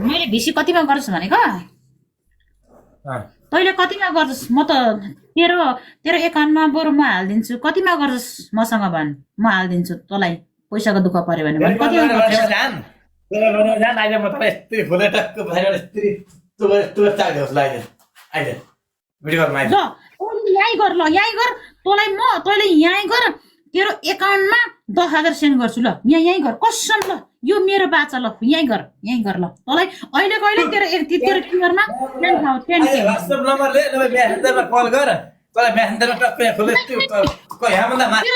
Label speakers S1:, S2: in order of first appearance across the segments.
S1: मैले भिसी कतिमा गर्छु भनेको तैँले कतिमा गर्छस् म त तेरो तेरो एकाउन्टमा बरु म हालिदिन्छु कतिमा गर्छस् मसँग भन् म हालिदिन्छु तँलाई पैसाको दुःख पर्यो भने भन् कतिमा गर्छस्
S2: जान अहिले म तपाईँ यस्तै खोले टक्क बाहिर यस्तै तुर चालिदियोस् ल अहिले भिडियो कलमा
S1: ल तैँले यहीँ गर ल यहीँ गर तँलाई म तैँले यहीँ गर तेरो एकाउन्टमा 10,000 सेन्ड गर्छु ल यहीँ गर कसम ल यो मेरो बाचा ल यहीँ गर ल तँलाई अहिले कहिले तेरो क्युआरमा 10K
S2: वाट्सएप नम्बर ले नभए म्यासेन्जरमा कल गर तँलाई म्यासेन्जरमा टक्क यहाँ खोले यहाँभन्दा माथि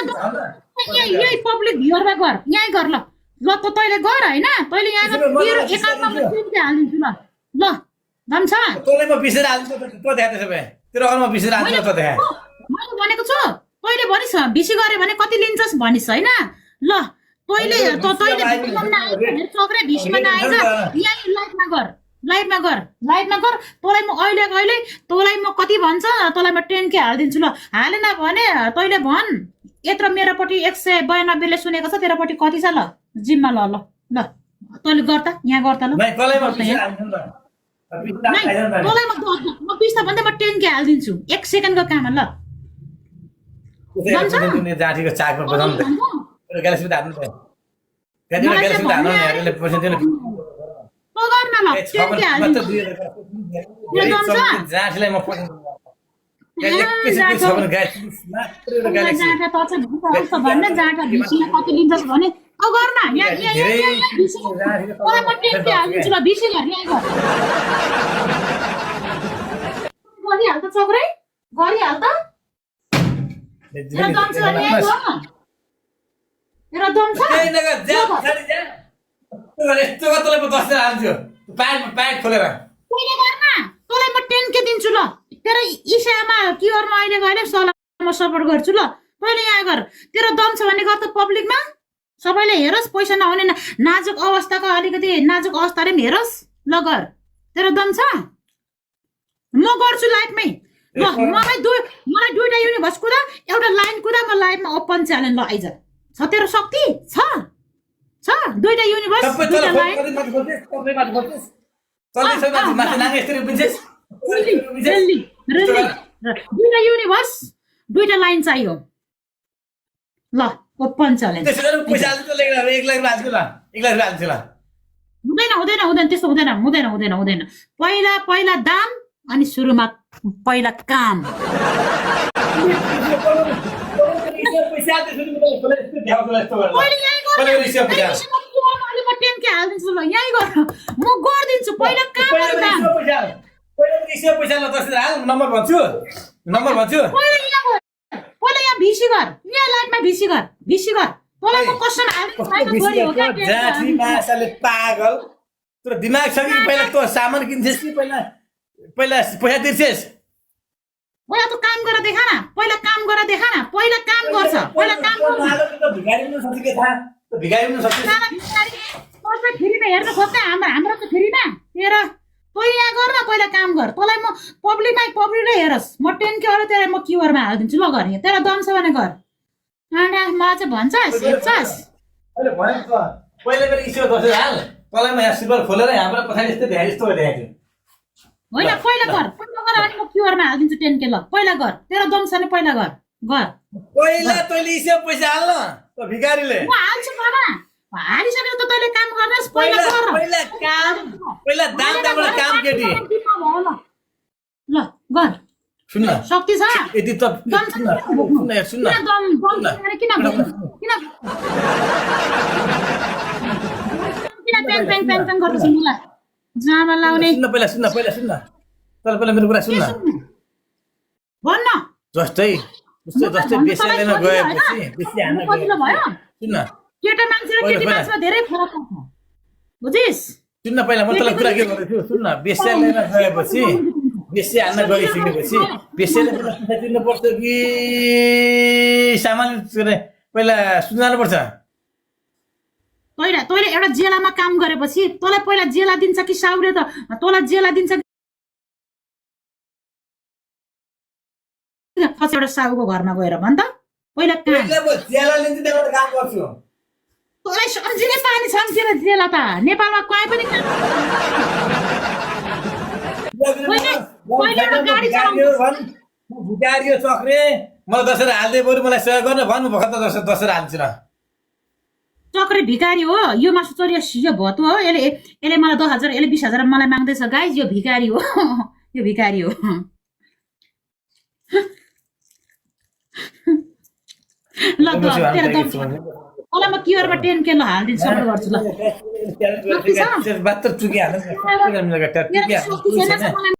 S1: यही पब्लिक भ्युअरमा गर यहीँ गर ल ल त तैँले गर होइन तैँले यहाँ तेरो एकाउन्टमा म 10K हालिदिन्छु ल ल दम छ
S2: तँलाई म बिसेर हाल्छु त देखा त्यसो भए तेरो अरूमा बिसेर हाल्छु त देखा
S1: मैले भनेको छु तैँले भनिस् भिसी गऱ्यो भने कति लिन्छस् भनिस् होइन ल तैँले चक्रे भिसीमा नआइज यहीँ लाइभमा गर तँलाई म अहिले तँलाई म कति भन्छ तँलाई म 10K हालिदिन्छु ल हालेन भने तैँले भन् यत्रो मेरोपट्टि 192ले सुनेको छ तेरोपट्टि कति छ ल जिम्मा ल ल ल तैँले गर त यहाँ गर त ल तँलाई म 20 भन्दा म 10K हालिदिन्छु 1 सेकेन्डको काम ल
S2: जाँठीको चाकमा बजाउनु ग्यालेक्सी हाल्नु त ग्यालेक्सी हाल्नु नि पैसा दिनु जाँठीलाई म
S1: कति लिन्छस् भने गर्न गरिहाल त चक्रै गरिहाल त तेरो दम छ
S2: प्याड खोलेर
S1: तँलाई म 10K दिन्छु ल तेरो इसामा क्युआरमा अहिले गएर म सपोर्ट गर्छु ल तैँले यहाँ गर तेरो दम छ भने गर त पब्लिकमा सबैले हेरोस् पैसा नहुने नाजुक अवस्थाको अलिकति नाजुक अवस्थाले पनि हेरोस् ल गर तेरो दम छ म गर्छु लाइभमै ल मलाई दुईटा युनिभर्स कुदा एउटा लाइन कुदा म लाइभमा ओपन च्यालेन्ज ल आइज छ तेरो शक्ति छ दुईटा युनिभर्स दुईटा लाइन दुईटा युनिभर्स दुईटा लाइन चाहियो ल ओपन च्यालेन्ज हुँदैन त्यस्तो हुँदैन पहिला दाम अनि सुरुमा पहिला काम म गरिदिन्छु पहिला काम पहिला यहाँ भिसी गर यहाँ लाइटमा भिसी गर तँलाई म कसम
S2: पागल दिमाग छ कि पहिला तँ सामान किन्छस् कि पहिला पैसा तिर्छेस्
S1: पहिला त काम गरेर देखा न पहिला काम गर्छ पहिला काम फ्रीमा हेर्न खोज्छ हाम्रो त फ्रीमा तेरो तैँले यहाँ गर न पहिला काम गर तँलाई म पब्लिकले हेरोस् म 10K अरू तेरो म क्युआरमा हालिदिन्छु ल गर यहाँ तेरो दम छ भने गर मलाई चाहिँ भन्छस् हेर्छस्
S2: तँलाई म यहाँ सिल्भर खोलेर यहाँबाट पछाडि यस्तै धेरै यस्तो देखाएको
S1: होइन पहिला गर अनि म क्युआरमा हालिदिन्छु 10K ल पहिला गर तेरो दम छ भने पहिला गर
S2: पहिला तैँले इस्यो पैसा हाल्न त भिखारीले
S1: म हाल्छु बाबा हालिसकेर त तैँले काम गर्नुहोस् पहिला
S2: दामबाट काम केटी
S1: ल गर
S2: सुन्न
S1: शक्ति छ
S2: यदि त सुन्न
S1: किन गर्दैछु मलाई जामा लाउने
S2: सुन्न तर पहिला मेरो कुरा सुन्न
S1: भन्न
S2: जस्तै बेसेलेमा गएपछि बेसी हान्न सुन्न
S1: केटा मान्छे र केटी मान्छेमा धेरै फरक छ बुझिस्
S2: सुन्न पहिला म तँलाई कुरा के गर्दैछु सुन्न बेसेलेमा गएपछि बेसी हान्न गइसकेपछि बेसेले पैसा तिर्नुपर्छ कि सामान पहिला सुनाउनु पर्छ
S1: तैँले एउटा जेलामा काम गरेपछि तँलाई पहिला जेला दिन्छ कि साउले त तँलाई जेला दिन्छ एउटा साउको घरमा गएर भन् त पहिला
S2: काम गर्छु
S1: तँलाई सम्झिने पानी सम्झेर जेला त नेपालमा कहीँ पनि काम पहिले एउटा गाडी
S2: भिखारी हो भन्, म भिखारी हो चक्रे, मलाई 10 रुपियाँ हाल्दै बरु मलाई सहयोग गर्नु भन्नु भर्खर त 10 रुपियाँ हाल्छु ल।
S1: चक्रे भिखारी हो यो मासु चोरी यो भतो हो यसले मलाई 10,000 यसले 20,000 मलाई माग्दैछ गाइज यो भिखारी हो यो भिखारी हो ल तेरो दम मलाई म क्युआरमा 10K ल हालिदिन्छु सपोर्ट गर्छु ल
S2: बात त चुकिहाल्नु
S1: मेरो शक्ति छैन, मलाई